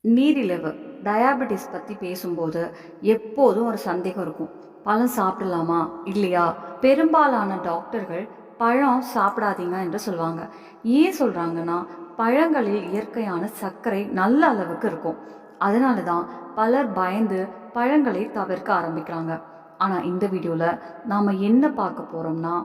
நீரிழிவு டயாபெட்டிஸ் பற்றி பேசும்போது எப்போதும் ஒரு சந்தேகம் இருக்கும். பழம் சாப்பிடலாமா இல்லையா? பெரும்பாலான டாக்டர்கள் பழம் சாப்பிடாதீங்க என்று சொல்லுவாங்க. ஏன் சொல்கிறாங்கன்னா, பழங்களில் இயற்கையான சர்க்கரை நல்ல அளவுக்கு இருக்கும். அதனால தான் பலர் பயந்து பழங்களை தவிர்க்க ஆரம்பிக்கிறாங்க. ஆனால் இந்த வீடியோவில் நாம் என்ன பார்க்க போகிறோம்னா,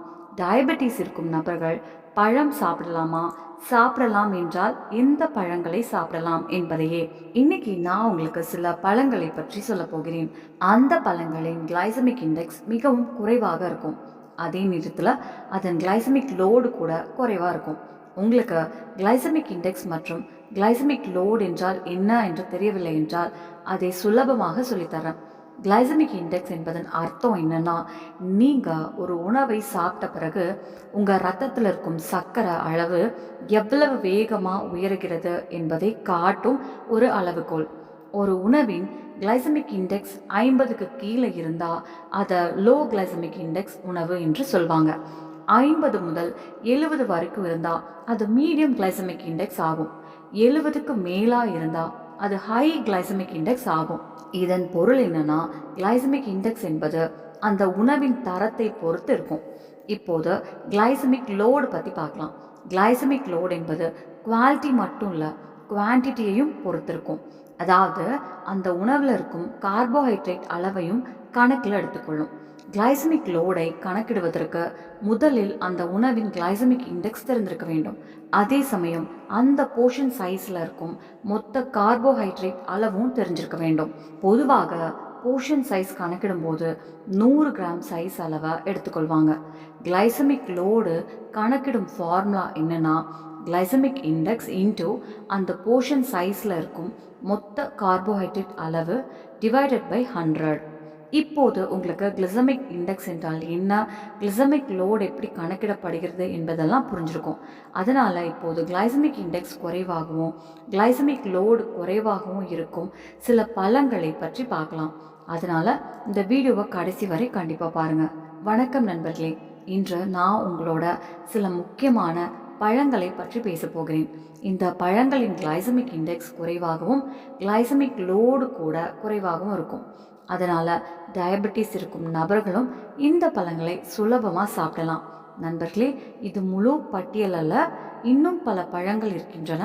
டயபெட்டிஸ் இருக்கும் நபர்கள் பழம் சாப்பிடலாமா, சாப்பிடலாம் என்றால் எந்த பழங்களை சாப்பிடலாம் என்பதையே இன்னைக்கு நான் உங்களுக்கு சில பழங்களை பற்றி சொல்ல போகிறேன். அந்த பழங்களின் கிளைசமிக் இண்டெக்ஸ் மிகவும் குறைவாக இருக்கும். அதே நேரத்தில் அதன் கிளைசமிக் லோடு கூட குறைவாக இருக்கும். உங்களுக்கு கிளைசமிக் இண்டெக்ஸ் மற்றும் கிளைசமிக் லோடு என்றால் என்ன என்று தெரியவில்லை என்றால் அதை சுலபமாக சொல்லித்தரேன். கிளைசமிக் இண்டெக்ஸ் என்பதன் அர்த்தம் என்னன்னா, நீங்கள் ஒரு உணவை சாப்பிட்ட பிறகு உங்கள் ரத்தத்தில் இருக்கும் சர்க்கரை அளவு எவ்வளவு வேகமாக உயர்கிறது என்பதை காட்டும் ஒரு அளவுகோல். ஒரு உணவின் கிளைசமிக் இண்டெக்ஸ் 50க்கு கீழே இருந்தால் அதை லோ கிளைசமிக் இண்டெக்ஸ் உணவு என்று சொல்வாங்க. 50 முதல் 70 வரைக்கும் இருந்தால் அது மீடியம் கிளைசமிக் இண்டெக்ஸ் ஆகும். 70க்கு மேலாக இருந்தால் அது ஹை கிளைசமிக் இண்டெக்ஸ் ஆகும். இதன் பொருள் என்னன்னா, கிளைசமிக் இண்டெக்ஸ் என்பது அந்த உணவின் தரத்தை பொறுத்து இருக்கும். இப்போது கிளைசமிக் லோடு பற்றி பார்க்கலாம். கிளைசமிக் லோடு என்பது குவாலிட்டி மட்டும் இல்லை, குவான்டிட்டியையும் பொறுத்து இருக்கும். அதாவது அந்த உணவில் இருக்கும் கார்போஹைட்ரேட் அளவையும் கணக்கில் எடுத்துக்கொள்ளும். கிளைசமிக் லோடை கணக்கிடுவதற்கு முதலில் அந்த உணவின் கிளைசமிக் இண்டெக்ஸ் தெரிந்திருக்க வேண்டும். அதே சமயம் அந்த போர்ஷன் சைஸில் இருக்கும் மொத்த கார்போஹைட்ரேட் அளவும் தெரிஞ்சிருக்க வேண்டும். பொதுவாக போர்ஷன் சைஸ் கணக்கிடும்போது 100 கிராம் சைஸ் அளவை எடுத்துக்கொள்வாங்க. கிளைசமிக் லோடு கணக்கிடும் ஃபார்முலா என்னன்னா, கிளைசமிக் இண்டெக்ஸ் இன்டூ அந்த போர்ஷன் சைஸில் இருக்கும் மொத்த கார்போஹைட்ரேட் அளவு டிவைடட் பை 100. இப்போது உங்களுக்கு கிளைசமிக் இண்டெக்ஸ் என்றால் என்ன, கிளைசமிக் லோடு எப்படி கணக்கிடப்படுகிறது என்பதெல்லாம் புரிஞ்சிருக்கும். அதனால் இப்போது கிளைசமிக் இண்டெக்ஸ் குறைவாகவும் கிளைசமிக் லோடு குறைவாகவும் இருக்கும் சில பழங்களை பற்றி பார்க்கலாம். அதனால் இந்த வீடியோவை கடைசி வரை கண்டிப்பாக பாருங்கள். வணக்கம் நண்பர்களே, இன்று நான் உங்களோட சில முக்கியமான பழங்களை பற்றி பேச போகிறேன். இந்த பழங்களின் கிளைசமிக் இண்டெக்ஸ் குறைவாகவும் கிளைசமிக் லோடு கூட குறைவாகவும் இருக்கும். அதனால் டயபெட்டிஸ் இருக்கும் நபர்களும் இந்த பழங்களை சுலபமாக சாப்பிடலாம். நண்பர்களே, இது முழு பட்டியல் அல்ல, இன்னும் பல பழங்கள் இருக்கின்றன.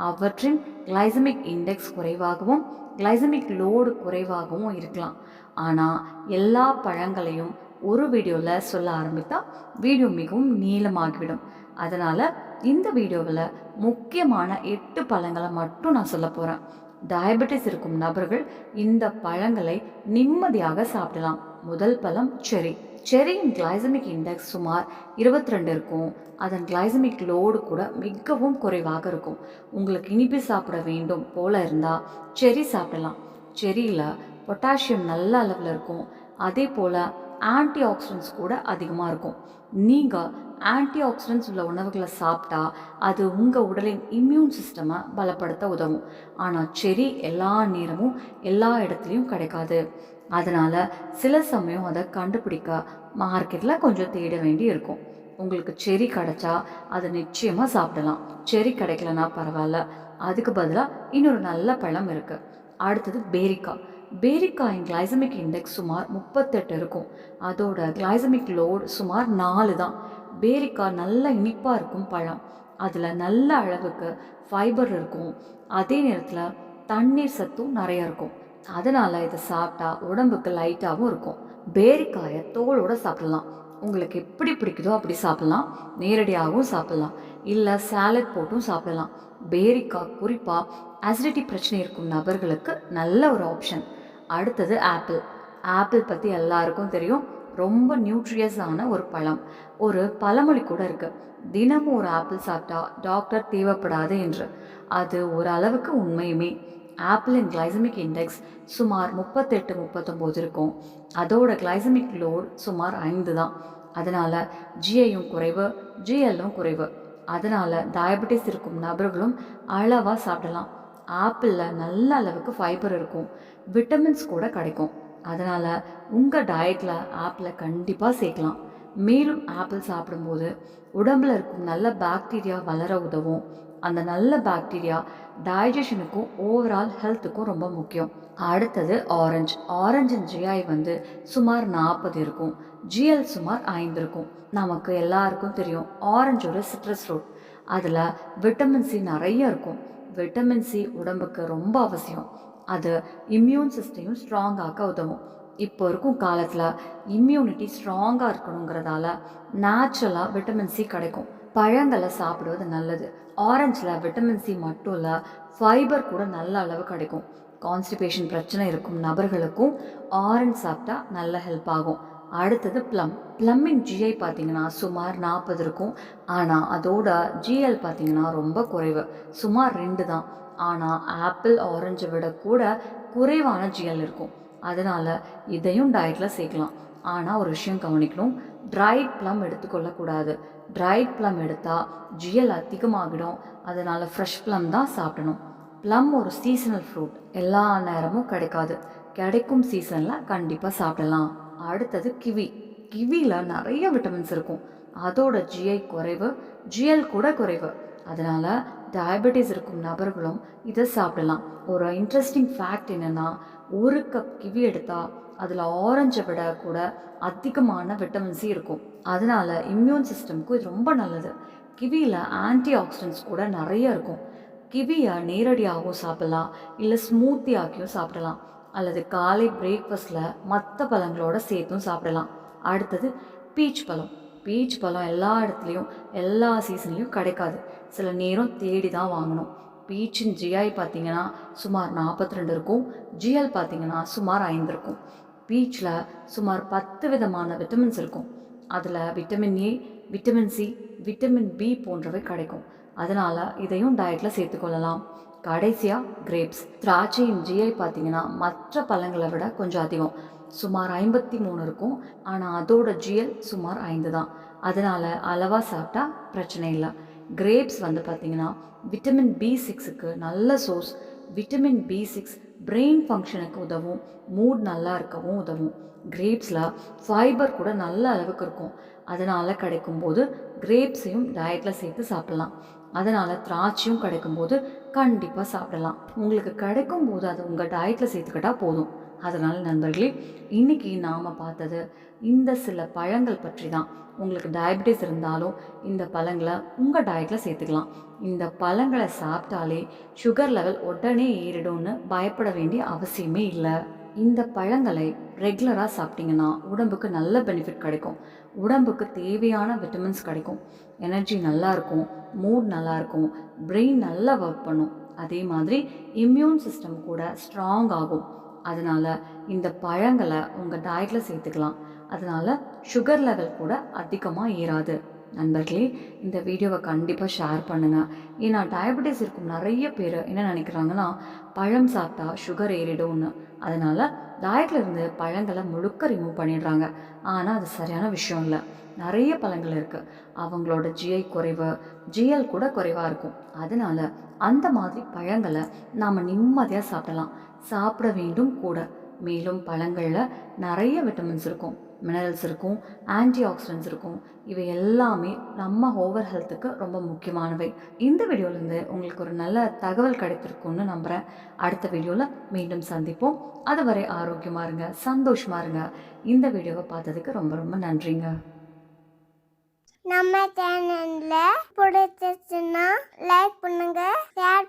அவற்றின் கிளைசமிக் இண்டெக்ஸ் குறைவாகவும் கிளைசமிக் லோடு குறைவாகவும் இருக்கலாம். ஆனால் எல்லா பழங்களையும் ஒரு வீடியோவில் சொல்ல ஆரம்பித்தா வீடியோ மிகவும் நீளமாகிவிடும். அதனால் இந்த வீடியோவில் முக்கியமான 8 பழங்களை மட்டும் நான் சொல்ல போகிறேன். டயபெட்டிஸ் இருக்கும் நபர்கள் இந்த பழங்களை நிம்மதியாக சாப்பிடலாம். முதல் பழம் செரி. செரியின் கிளைசமிக் இண்டெக்ஸ் சுமார் 22 இருக்கும். அதன் கிளைசமிக் லோடு கூட மிகவும் குறைவாக இருக்கும். உங்களுக்கு இனிப்பு சாப்பிட வேண்டும் போல இருந்தால் செரி சாப்பிடலாம். செரியில் பொட்டாசியம் நல்ல அளவில் இருக்கும். அதே போல் ஆன்டி ஆக்சிடென்ட்ஸ் கூட அதிகமாக இருக்கும். நீங்கள் ஆன்டி ஆக்சிடென்ட்ஸ் உள்ள உணவுகளை சாப்பிட்டா அது உங்கள் உடலின் இம்யூன் சிஸ்டமை பலப்படுத்த உதவும். ஆனால் செரி எல்லா நேரமும் எல்லா இடத்துலையும் கிடைக்காது. அதனால் சில சமயம் அதை கண்டுபிடிக்க மார்க்கெட்டில் கொஞ்சம் தேட வேண்டி இருக்கும். உங்களுக்கு செரி கிடைச்சா அதை நிச்சயமாக சாப்பிடலாம். செரி கிடைக்கலனா பரவாயில்ல, அதுக்கு பதிலாக இன்னொரு நல்ல பழம் இருக்குது. அடுத்தது பேரிக்காய். பேரிக்காயின் கிளைசமிக் இண்டெக்ஸ் சுமார் 38 இருக்கும். அதோட கிளைசமிக் லோடு சுமார் 4 தான். பேரிக்காய் நல்ல இனிப்பாக இருக்கும் பழம். அதில் நல்ல அளவுக்கு ஃபைபர் இருக்கும். அதே நேரத்தில் தண்ணீர் சத்தும் நிறையா இருக்கும். அதனால் இதை சாப்பிட்டா உடம்புக்கு லைட்டாகவும் இருக்கும். பேரிக்காயை தோலோடு சாப்பிடலாம். உங்களுக்கு எப்படி பிடிக்குதோ அப்படி சாப்பிடலாம். நேரடியாகவும் சாப்பிடலாம், இல்லை சாலட் போட்டும் சாப்பிடலாம். பேரிக்காய் குறிப்பாக அசிடிட்டி பிரச்சனை இருக்கும் நபர்களுக்கு நல்ல ஒரு ஆப்ஷன். அடுத்தது ஆப்பிள். ஆப்பிள் பற்றி எல்லாருக்கும் தெரியும், ரொம்ப நியூட்ரியஸான ஒரு பழம். ஒரு பழமொழி கூட இருக்குது, தினமும் ஒரு ஆப்பிள் சாப்பிட்டா டாக்டர் தேவைப்படாது என்று. அது ஒரு அளவுக்கு உண்மையுமே. ஆப்பிளின் கிளைசமிக் இண்டெக்ஸ் சுமார் 38-39 இருக்கும். அதோட கிளைசமிக் லோடு சுமார் 5 தான். அதனால் ஜிஐயும் குறைவு, ஜிஎல்லும் குறைவு. அதனால் டயபெட்டிஸ் இருக்கும் நபர்களும் அளவாக சாப்பிடலாம். ஆப்பிளில் நல்ல அளவுக்கு ஃபைபர் இருக்கும், விட்டமின்ஸ் கூட கிடைக்கும். அதனால் உங்கள் டயட்டில் ஆப்பிளை கண்டிப்பாக சேர்க்கலாம். மேலும் ஆப்பிள் சாப்பிடும்போது உடம்புல இருக்கும் நல்ல பாக்டீரியா வளர உதவும். அந்த நல்ல பாக்டீரியா டைஜஷனுக்கும் ஓவரால் ஹெல்த்துக்கும் ரொம்ப முக்கியம். அடுத்தது ஆரஞ்சு. ஆரஞ்சின் ஜிஐ வந்து சுமார் 40 இருக்கும். ஜிஎல் சுமார் 5 இருக்கும். நமக்கு எல்லாருக்கும் தெரியும் ஆரஞ்சு ஒரு சிட்ரஸ் ஃப்ரூட். அதில் விட்டமின் சி நிறைய இருக்கும். விட்டமின் சி உடம்புக்கு ரொம்ப அவசியம். அது இம்யூன் சிஸ்டையும் ஸ்ட்ராங் ஆக்க உதவும். இப்போ இருக்கும் காலத்தில் இம்யூனிட்டி ஸ்ட்ராங்காக இருக்கணுங்கிறதால நேச்சுரலாக விட்டமின் சி கிடைக்கும். பழங்களை சாப்பிடுவது நல்லது. ஆரஞ்சில் விட்டமின் சி மட்டும் இல்லை, ஃபைபர் கூட நல்ல அளவு கிடைக்கும். கான்ஸ்டிபேஷன் பிரச்சனை இருக்கும் நபர்களுக்கும் ஆரஞ்சு சாப்பிட்டா நல்ல ஹெல்ப் ஆகும். அடுத்தது ப்ளம். ப்ளம்மின் ஜிஐ பார்த்தீங்கன்னா சுமார் 40 இருக்கும். ஆனால் அதோட ஜிஎல் பார்த்தீங்கன்னா ரொம்ப குறைவு, சுமார் 2 தான். ஆனால் ஆப்பிள் ஆரஞ்சை விட கூட குறைவான ஜிஎல் இருக்கும். அதனால் இதையும் டயட்டில் சேர்க்கலாம். ஆனால் ஒரு விஷயம் கவனிக்கணும், ட்ரைட் ப்ளம் எடுத்துக்கொள்ளக்கூடாது. ட்ரைட் ப்ளம் எடுத்தால் ஜிஎல் அதிகமாகிடும். அதனால் ஃப்ரெஷ் ப்ளம் தான் சாப்பிடணும். ப்ளம் ஒரு சீசனல் ஃப்ரூட், எல்லா நேரமும் கிடைக்காது. கிடைக்கும் சீசனில் கண்டிப்பாக சாப்பிடலாம். அடுத்தது கிவி. கிவியில் நிறைய விட்டமின்ஸ் இருக்கும். அதோட ஜிஐ குறைவு, ஜிஎல் கூட குறைவு. அதனால் டயபெட்டிஸ் இருக்கும் நபர்களும் இதை சாப்பிடலாம். ஒரு இன்ட்ரெஸ்டிங் ஃபேக்ட் என்னென்னா, ஒரு கப் கிவி எடுத்தால் அதில் ஆரஞ்சை விட கூட அதிகமான விட்டமின் சி இருக்கும். அதனால் இம்யூன் சிஸ்டம்க்கு இது ரொம்ப நல்லது. கிவியில் ஆன்டி ஆக்சிடென்ட்ஸ் கூட நிறைய இருக்கும். கிவியை நேரடியாகவும் சாப்பிடலாம், இல்லை ஸ்மூத்தி ஆக்கியும் சாப்பிடலாம், அல்லது காலை பிரேக்ஃபாஸ்ட்டில் மற்ற பழங்களோட சேர்த்தும் சாப்பிடலாம். அடுத்தது பீச் பழம். பீச் பழம் எல்லா இடத்துலையும் எல்லா சீசன்லேயும் கிடைக்காது. சில நேரம் தேடி தான் வாங்கணும். பீச்சின் ஜிஐ பார்த்தீங்கன்னா சுமார் 42 இருக்கும். ஜிஎல் பார்த்தீங்கன்னா சுமார் 5 இருக்கும். பீச்சில் சுமார் 10 விதமான விட்டமின்ஸ் இருக்கும். அதில் vitamin A, vitamin C, vitamin B போன்றவை கிடைக்கும். அதனால் இதையும் டயட்டில் சேர்த்துக்கொள்ளலாம். கடைசியாக கிரேப்ஸ். திராட்சையின் ஜிஐ பார்த்தீங்கன்னா மற்ற பழங்களை விட கொஞ்சம் அதிகம், சுமார் 53 இருக்கும். ஆனால் அதோட ஜிஎல் சுமார் 5 தான். அதனால் அளவாக சாப்பிட்டா பிரச்சனை இல்லை. கிரேப்ஸ் வந்து பார்த்திங்கன்னா விட்டமின் B6க்கு நல்ல சோர்ஸ். விட்டமின் B6 பிரெயின் ஃபங்க்ஷனுக்கு உதவும், மூட் நல்லா இருக்கவும் உதவும். கிரேப்ஸில் ஃபைபர் கூட நல்ல அளவுக்கு இருக்கும். அதனால் கிடைக்கும்போது கிரேப்ஸையும் டயட்டில் சேர்த்து சாப்பிட்லாம். அதனால் திராட்சையும் கிடைக்கும்போது கண்டிப்பாக சாப்பிடலாம். உங்களுக்கு கிடைக்கும்போது அது உங்கள் டயட்டில் சேர்த்துக்கிட்டால் போதும். அதனால் நண்பர்களே, இன்றைக்கி நாம் பார்த்தது இந்த சில பழங்கள் பற்றி தான். உங்களுக்கு டயபெட்டிஸ் இருந்தாலும் இந்த பழங்களை உங்கள் டயட்டில் சேர்த்துக்கலாம். இந்த பழங்களை சாப்பிட்டாலே சுகர் லெவல் உடனே ஏறிடும்னு பயப்பட வேண்டிய அவசியமே இல்லை. இந்த பழங்களை ரெகுலராக சாப்பிட்டிங்கன்னா உடம்புக்கு நல்ல பெனிஃபிட் கிடைக்கும். உடம்புக்கு தேவையான விட்டமின்ஸ் கிடைக்கும். எனர்ஜி நல்லாயிருக்கும், மூட் நல்லாயிருக்கும், பிரெயின் நல்லா ஒர்க் பண்ணும். அதே மாதிரி இம்யூன் சிஸ்டம் கூட ஸ்ட்ராங் ஆகும். அதனால் இந்த பழங்களை உங்கள் டயட்டில் சேர்த்துக்கலாம். அதனால் சுகர் லெவல் கூட அதிகமாக ஏறாது. நண்பர்களே, இந்த வீடியோவை கண்டிப்பாக ஷேர் பண்ணுங்கள். ஏன்னா டயபெட்டிஸ் இருக்கும் நிறைய பேர் என்ன நினைக்கிறாங்கன்னா, பழம் சாப்பிட்டா சுகர் ஏறிடும்னு. அதனால் டயட்டில் இருந்து பழங்களை முழுக்க ரிமூவ் பண்ணிடுறாங்க. ஆனால் அது சரியான விஷயம் இல்லை. நிறைய பழங்கள் இருக்குது, அவங்களோட ஜிஐ குறைவு, ஜிஎல் கூட குறைவாக இருக்கும். அதனால் அந்த மாதிரி பழங்களை நாம் நிம்மதியாக சாப்பிடலாம், சாப்பிட வேண்டும் கூட. மேலும் பழங்களில் நிறைய விட்டமின்ஸ் இருக்கும், மினரல்ஸ் இருக்கும், ஆன்டி ஆக்சிடென்ட்ஸ் இருக்கும். இவை எல்லாமே நம்ம ஓவர் ஹெல்த்துக்கு ரொம்ப முக்கியமானவை. இந்த வீடியோலேருந்து உங்களுக்கு ஒரு நல்ல தகவல் கிடைத்திருக்கும்னு நம்புகிறேன். அடுத்த வீடியோவில் மீண்டும் சந்திப்போம். அதுவரை ஆரோக்கியமாக இருங்க, சந்தோஷமாக இருங்க. இந்த வீடியோவை பார்த்ததுக்கு ரொம்ப ரொம்ப நன்றிங்க. நம்ம சேனல்ல பிடிச்சிருச்சுன்னா லைக் பண்ணுங்க, ஷேர்